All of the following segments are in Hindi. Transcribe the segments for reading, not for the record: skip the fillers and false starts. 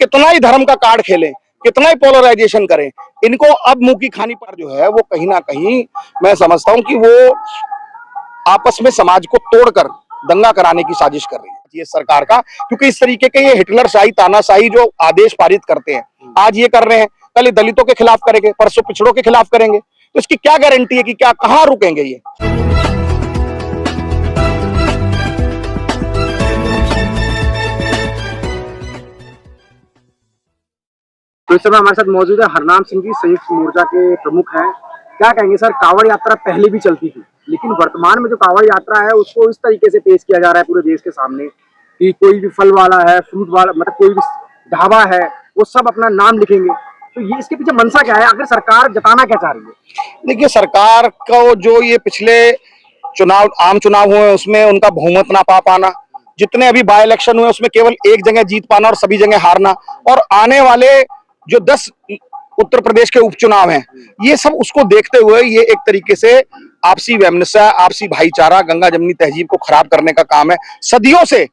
कितना ही धर्म का कार्ड खेलें, कितना ही पोलराइजेशन करें, इनको अब मुंह की खानी पर जो है वो कहीं ना कहीं मैं समझता हूं कि वो आपस में समाज को तोड़कर दंगा कराने की साजिश कर रही है ये सरकार का। क्योंकि इस तरीके के ये हिटलरशाही तानाशाही जो आदेश पारित करते हैं, आज ये कर रहे हैं, कल ये दलितों के खिलाफ करेंगे, परसों पिछड़ों के खिलाफ करेंगे, तो इसकी क्या गारंटी है कि क्या कहां रुकेंगे ये। तो इस समय हमारे साथ मौजूद है हरनाम सिंह जी, संयुक्त मोर्चा के प्रमुख हैं। क्या कहेंगे सर, कांवड़ यात्रा पहले भी चलती थी, लेकिन वर्तमान में जो कांवड़ यात्रा है उसको इस तरीके से पेश किया जा रहा है पूरे देश के सामने कि कोई भी फल वाला है, फ्रूट वाला, मतलब कोई भी ढाबा है, वो सब अपना नाम लिखेंगे। तो ये इसके पीछे मंशा क्या है, आखिर सरकार जताना क्या चाह रही है? देखिए, सरकार को जो ये पिछले चुनाव, आम चुनाव हुए उसमें उनका बहुमत ना पा पाना, जितने अभी बाय इलेक्शन हुए उसमें केवल एक जगह जीत पाना और सभी जगह हारना, और आने वाले जो 10 उत्तर प्रदेश के उपचुनाव हैं, ये सब उसको देखते हुए ये एक तरीके से आपसी वैमनस्य, आपसी भाईचारा, गंगा जमनी तहजीब को खराब करने का काम है। सदियों से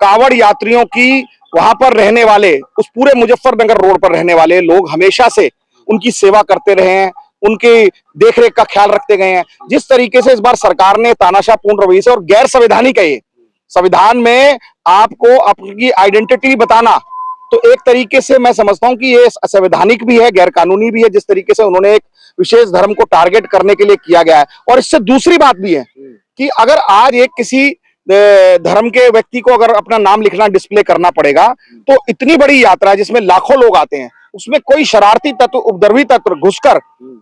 कांवड़ यात्रियों की, वहां पर रहने वाले, उस पूरे मुजफ्फरनगर रोड पर रहने वाले लोग हमेशा से उनकी सेवा करते रहे हैं, उनके देखरेख का ख्याल रखते गए हैं। जिस तरीके से इस बार सरकार ने तानाशाहपूर्ण रवैये से और गैर संवैधानिक है ये, संविधान में आपको अपनी आइडेंटिटी बताना, तो एक तरीके से मैं समझता हूं कि ये असंवैधानिक भी है, गैर कानूनी भी है, जिस तरीके से उन्होंने एक विशेष धर्म को टारगेट करने के लिए किया गया है। और इससे दूसरी बात भी है कि अगर आज एक किसी धर्म के व्यक्ति को अगर अपना नाम लिखना डिस्प्ले करना पड़ेगा, तो इतनी बड़ी यात्रा जिसमें लाखों लोग आते हैं, उसमें कोई शरारती तत्व, उपद्रवी तत्व घुसकर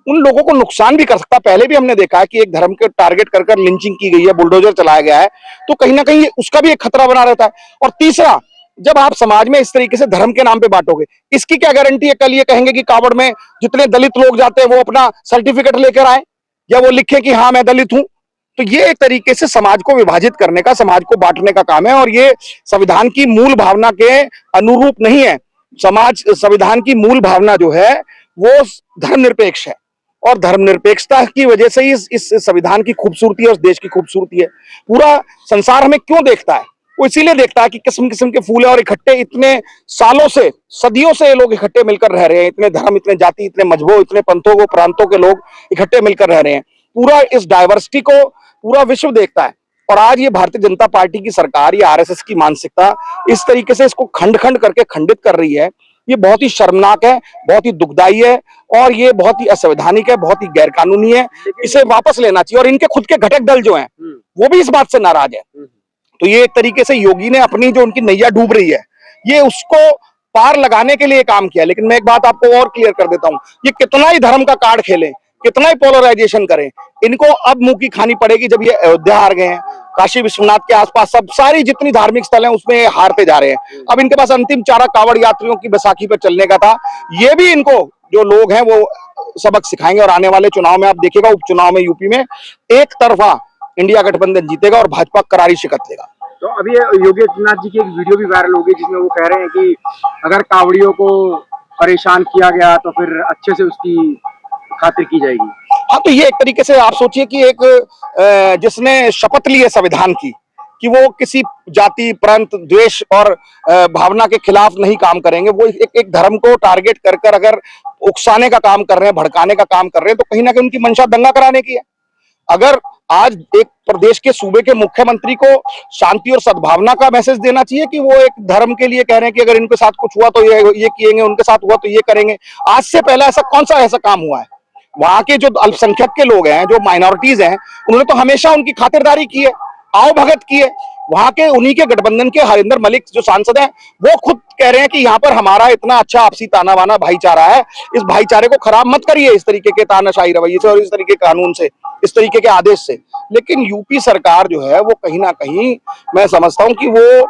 उन लोगों को नुकसान भी कर सकता है। पहले भी हमने देखा है कि एक धर्म के टारगेट कर लिंचिंग की गई है, बुलडोजर चलाया गया है, तो कहीं ना कहीं उसका भी एक खतरा बना रहता है। और तीसरा, जब आप समाज में इस तरीके से धर्म के नाम पे बांटोगे, इसकी क्या गारंटी है कल ये कहेंगे कि कांवड़ में जितने दलित लोग जाते हैं वो अपना सर्टिफिकेट लेकर आए, या वो लिखे कि हाँ मैं दलित हूं। तो ये एक तरीके से समाज को विभाजित करने का, समाज को बांटने का काम है, और ये संविधान की मूल भावना के अनुरूप नहीं है। संविधान की मूल भावना जो है वो धर्मनिरपेक्ष है, और धर्मनिरपेक्षता की वजह से ही इस संविधान की खूबसूरती है, उस देश की खूबसूरती है। पूरा संसार हमें क्यों देखता है? वो इसीलिए देखता है कि किस्म किस्म के फूल है, और इकट्ठे इतने सालों से, सदियों से ये लोग इकट्ठे मिलकर रह रहे हैं, इतने धर्म, इतने जाति, इतने मजहबों, इतने पंथों को, प्रांतों के लोग इकट्ठे मिलकर रह रहे हैं। पूरा इस डाइवर्सिटी को पूरा विश्व देखता है। और आज ये भारतीय जनता पार्टी की सरकार, ये आरएसएस की मानसिकता इस तरीके से इसको खंड खंड करके खंडित कर रही है, ये बहुत ही शर्मनाक है, बहुत ही दुखदाई है, और ये बहुत ही असंवैधानिक है, बहुत ही गैरकानूनी है। इसे वापस लेना चाहिए, और इनके खुद के घटक दल जो हैं वो भी इस बात से नाराज है। तो ये एक तरीके से योगी ने अपनी जो उनकी नैया डूब रही है, ये उसको पार लगाने के लिए काम किया। लेकिन मैं एक बात आपको और क्लियर कर देता हूं, ये कितना ही धर्म का कार्ड खेलें, कितना ही पोलराइजेशन करें, इनको अब मुंह की खानी पड़ेगी। जब ये अयोध्या हार गए हैं, काशी विश्वनाथ के आसपास सब सारी जितनी धार्मिक स्थल हैं उसमें हारते जा रहे हैं, अब इनके पास अंतिम चारा कांवड़ यात्रियों की बैसाखी पर चलने का था। ये भी इनको जो लोग हैं वो सबक सिखाएंगे, और आने वाले चुनाव में आप देखिएगा, उपचुनाव में यूपी में एक तरफा इंडिया गठबंधन जीतेगा और भाजपा करारी शिकस्त लेगा। तो अभी योगी आदित्यनाथ जी की एक वीडियो भी वायरल हो गई, जिसमें वो कह रहे हैं कि अगर कांवड़ियों को परेशान किया गया तो फिर अच्छे से उसकी खातिर की जाएगी। हाँ, तो ये एक तरीके से आप सोचिए कि एक जिसने शपथ ली है संविधान की कि वो किसी जाति, प्रांत, द्वेष और भावना के खिलाफ नहीं काम करेंगे, वो एक धर्म को टारगेट कर अगर उकसाने का काम कर रहे हैं, भड़काने का काम कर रहे हैं, तो कहीं ना कहीं उनकी मंशा दंगा कराने की है। अगर आज एक प्रदेश के सूबे के मुख्यमंत्री को शांति और सद्भावना का मैसेज देना चाहिए कि वो एक धर्म के लिए कह रहे हैं कि अगर इनके साथ कुछ हुआ तो ये किएंगे, उनके साथ हुआ तो ये करेंगे। आज से पहले ऐसा कौन सा ऐसा काम हुआ है? वहां के जो अल्पसंख्यक के लोग हैं, जो माइनॉरिटीज हैं, उन्होंने तो हमेशा उनकी खातिरदारी की है, आओ भगत की है। वहां के उन्हीं के गठबंधन के हरिंदर मलिक जो सांसद हैं, वो खुद कह रहे हैं कि यहाँ पर हमारा इतना अच्छा आपसी ताना बाना भाईचारा है, इस भाईचारे को खराब मत करिए इस तरीके के तानाशाही रवैये से और इस तरीके के कानून से, इस तरीके के आदेश से। लेकिन यूपी सरकार जो है वो कहीं ना कहीं मैं समझता हूं कि वो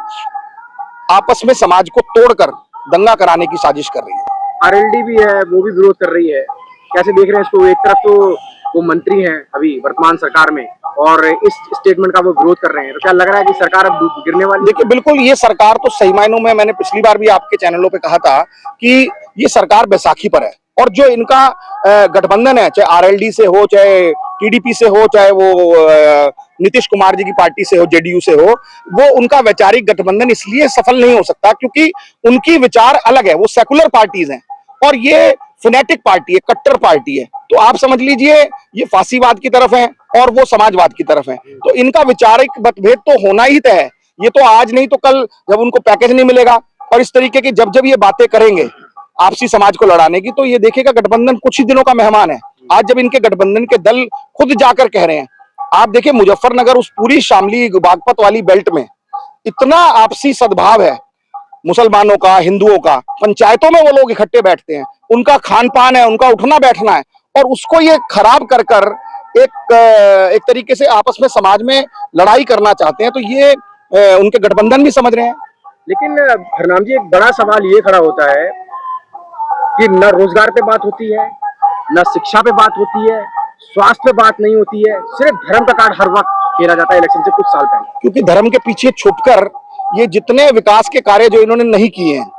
आपस में समाज को तोड़कर दंगा कराने की साजिश कर रही है। आरएलडी भी है, वो भी विरोध कर रही है। कैसे देख रहे हैं इसको? एक तरफ तो वो मंत्री हैं अभी वर्तमान सरकार में, और इस स्टेटमेंट का वो विरोध कर रहे हैं, तो क्या लग रहा है कि सरकार अब गिरने वाली? देखिए, बिल्कुल ये सरकार तो सही मायनों में, मैंने पिछली बार भी आपके चैनलों पे कहा था कि ये सरकार बैसाखी पर है, और जो इनका गठबंधन है, चाहे आरएलडी से हो, चाहे टीडीपी से हो, चाहे वो नीतीश कुमार जी की पार्टी से हो, जेडीयू से हो, वो उनका वैचारिक गठबंधन इसलिए सफल नहीं हो सकता क्योंकि उनकी विचार अलग है, वो सेकुलर पार्टीज हैं और ये फिनेटिक पार्टी है, कट्टर पार्टी है। तो आप समझ लीजिए ये फांसीवाद की तरफ है और वो समाजवाद की तरफ है। तो इनका विचारिक मतभेद तो होना ही तय है। ये तो आज नहीं तो कल जब उनको पैकेज नहीं मिलेगा और इस तरीके की जब जब ये बातें करेंगे आपसी समाज को लड़ाने की, तो ये देखेगा गठबंधन कुछ ही दिनों का मेहमान है। आज जब इनके गठबंधन के दल खुद जाकर कह रहे हैं, आप देखिए मुजफ्फरनगर उस पूरी शामली बागपत वाली बेल्ट में इतना आपसी सद्भाव है, मुसलमानों का, हिंदुओं का, पंचायतों में वो लोग इकट्ठे बैठते हैं, उनका खान पान है, उनका उठना बैठना है, और उसको ये खराब कर कर एक तरीके से आपस में समाज में लड़ाई करना चाहते हैं। तो ये उनके गठबंधन भी समझ रहे हैं। लेकिन हरनाम जी, एक बड़ा सवाल ये खड़ा होता है कि न रोजगार पे बात होती है, न शिक्षा पे बात होती है, स्वास्थ्य पे बात नहीं होती है, सिर्फ धर्म का कार्ड हर वक्त खेला जाता है इलेक्शन से कुछ साल पहले। क्योंकि धर्म के पीछे छुपकर ये जितने विकास के कार्य जो इन्होंने नहीं किए हैं,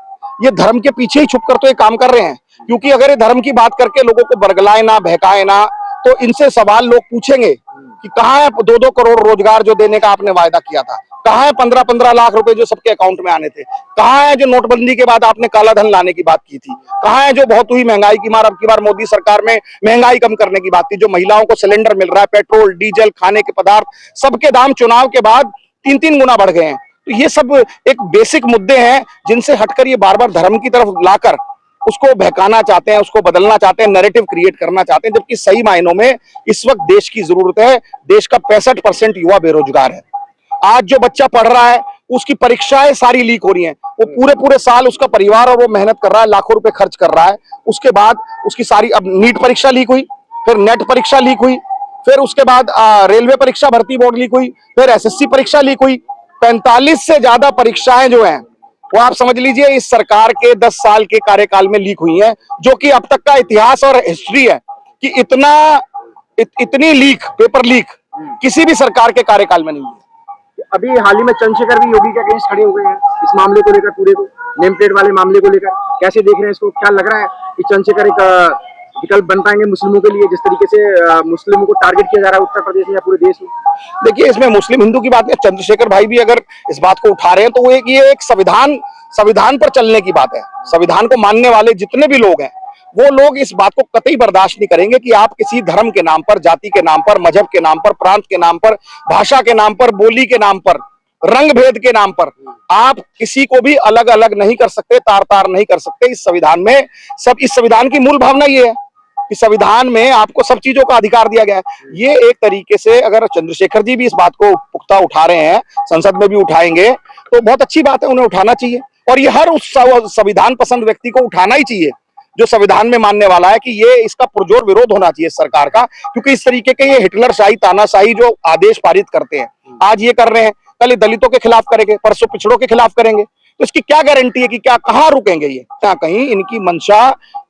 ये धर्म के पीछे ही छुपकर तो ये काम कर रहे हैं। क्योंकि अगर ये धर्म की बात करके लोगों को बरगलाए ना, बहकाए ना, तो इनसे सवाल लोग पूछेंगे कि कहाँ है 2-2 करोड़ रोजगार जो देने का आपने वायदा किया था, कहाँ है 15-15 लाख रुपए जो सबके अकाउंट में आने थे, कहाँ है जो नोटबंदी के बाद आपने काला धन लाने की बात की थी, कहाँ है जो बहुत हुई महंगाई की मार, अब की बार मोदी सरकार में महंगाई कम करने की बात थी, जो महिलाओं को सिलेंडर मिल रहा है, पेट्रोल, डीजल, खाने के पदार्थ, सबके दाम चुनाव के बाद 3-3 गुना बढ़ गए हैं। तो ये सब एक बेसिक मुद्दे हैं जिनसे हटकर ये बार बार धर्म की तरफ लाकर उसको बहकाना चाहते हैं, उसको बदलना चाहते हैं, नैरेटिव क्रिएट करना चाहते हैं, जबकि सही मायनों में इस वक्त देश की जरूरत है। देश का 65% युवा बेरोजगार है। आज जो बच्चा पढ़ रहा है उसकी परीक्षाएं सारी लीक हो रही हैं, वो पूरे पूरे साल उसका परिवार और वो मेहनत कर रहा है, लाखों रुपए खर्च कर रहा है, उसके बाद उसकी सारी, अब नीट परीक्षा लीक हुई, फिर नेट परीक्षा लीक हुई, फिर उसके बाद रेलवे परीक्षा भर्ती बोर्ड लीक हुई, फिर एसएससी परीक्षा लीक हुई। 45 से ज्यादा परीक्षाएं जो हैं वो आप समझ लीजिए इस सरकार के 10 साल के कार्यकाल में लीक हुई हैं, जो कि अब तक का इतिहास और हिस्ट्री है कि इतनी लीक, पेपर लीक किसी भी सरकार के कार्यकाल में नहीं है। अभी हाल ही में चंद्रशेखर भी योगी के अगेंस्ट खड़े हो गए हैं इस मामले को लेकर, पूरे को नेम प्लेट वाले मामले को लेकर कैसे देख रहे हैं इसको? क्या लग रहा है कि चंद्रशेखर एक विकल्प बन पाएंगे मुस्लिमों के लिए, जिस तरीके से मुस्लिमों को टारगेट किया जा रहा है उत्तर प्रदेश में या पूरे देश में? देखिए, इसमें मुस्लिम हिंदू की बात है, चंद्रशेखर भाई भी अगर इस बात को उठा रहे हैं तो वो ये एक संविधान पर चलने की बात है। संविधान को मानने वाले जितने भी लोग हैं वो लोग इस बात को कतई बर्दाश्त नहीं करेंगे कि आप किसी धर्म के नाम पर, जाति के नाम पर, मजहब के नाम पर, प्रांत के नाम पर, भाषा के नाम पर, बोली के नाम पर, रंग भेद के नाम पर आप किसी को भी अलग अलग नहीं कर सकते, तार तार नहीं कर सकते। इस संविधान में इस संविधान की मूल भावना ये है कि संविधान में आपको सब चीजों का अधिकार दिया गया है। ये एक तरीके से अगर चंद्रशेखर जी भी इस बात को पुख्ता उठा रहे हैं, संसद में भी उठाएंगे, तो बहुत अच्छी बात है, उन्हें उठाना चाहिए। और ये हर उस संविधान पसंद व्यक्ति को उठाना ही चाहिए जो संविधान में मानने वाला है कि ये इसका पुरजोर विरोध होना चाहिए सरकार का, क्योंकि इस तरीके के ये हिटलरशाही, तानाशाही जो आदेश पारित करते हैं, आज ये कर रहे हैं, कल ये दलितों के खिलाफ करेंगे, परसों पिछड़ों के खिलाफ करेंगे, तो इसकी क्या गारंटी है कि क्या कहां रुकेंगे ये? क्या कहीं इनकी मंशा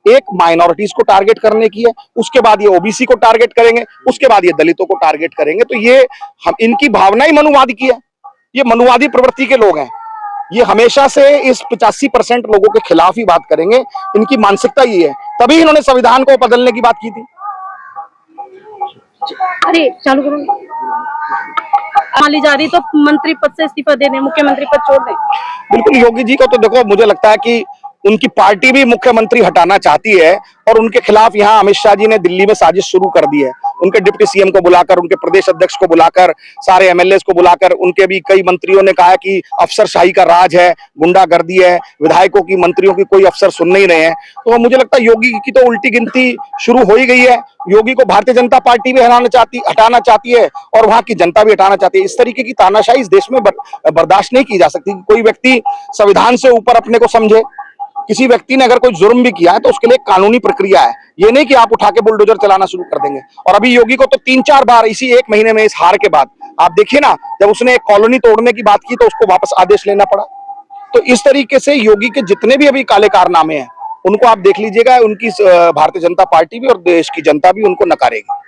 एक माइनॉरिटीज को टारगेट करने की है, उसके बाद ये ओबीसी को टारगेट करेंगे, उसके बाद ये दलितों को टारगेट करेंगे। तो ये हम इनकी भावना ही मनुवादी की है, ये मनुवादी प्रवृत्ति के लोग हैं। ये हमेशा से इस 85% लोगों के खिलाफ ही बात करेंगे, इनकी मानसिकता ये है, तभी इन्होंने संविधान को बदलने की बात की थी। अरे चालू करो। माली जा रही तो मंत्री पद से इस्तीफा दे दें, मुख्यमंत्री पद छोड़ दें। बिल्कुल, योगी जी को तो देखो, मुझे लगता है कि उनकी पार्टी भी मुख्यमंत्री हटाना चाहती है और उनके खिलाफ यहाँ अमित शाह जी ने दिल्ली में साजिश शुरू कर दी है। उनके डिप्टी सीएम को बुलाकर, उनके प्रदेश अध्यक्ष को बुलाकर, सारे एमएलए को बुलाकर, उनके भी कई मंत्रियों ने कहा कि अफसरशाही का राज है, गुंडागर्दी है, विधायकों की, मंत्रियों की कोई अफसर सुन नहीं रहे हैं। तो मुझे लगता है योगी की तो उल्टी गिनती शुरू हो ही गई है। योगी को भारतीय जनता पार्टी भी हटाना चाहती है और वहां की जनता भी हटाना चाहती है। इस तरीके की तानाशाही इस देश में बर्दाश्त नहीं की जा सकती। कोई व्यक्ति संविधान से ऊपर अपने को समझे, किसी व्यक्ति ने अगर कोई जुर्म भी किया है तो उसके लिए कानूनी प्रक्रिया है, ये नहीं कि आप उठा के बुलडोजर चलाना शुरू कर देंगे। और अभी योगी को तो 3-4 बार इसी 1 महीने में, इस हार के बाद आप देखिए ना, जब उसने एक कॉलोनी तोड़ने की बात की तो उसको वापस आदेश लेना पड़ा। तो इस तरीके से योगी के जितने भी अभी काले कारनामे हैं उनको आप देख लीजिएगा, उनकी भारतीय जनता पार्टी भी और देश की जनता भी उनको नकारेगी।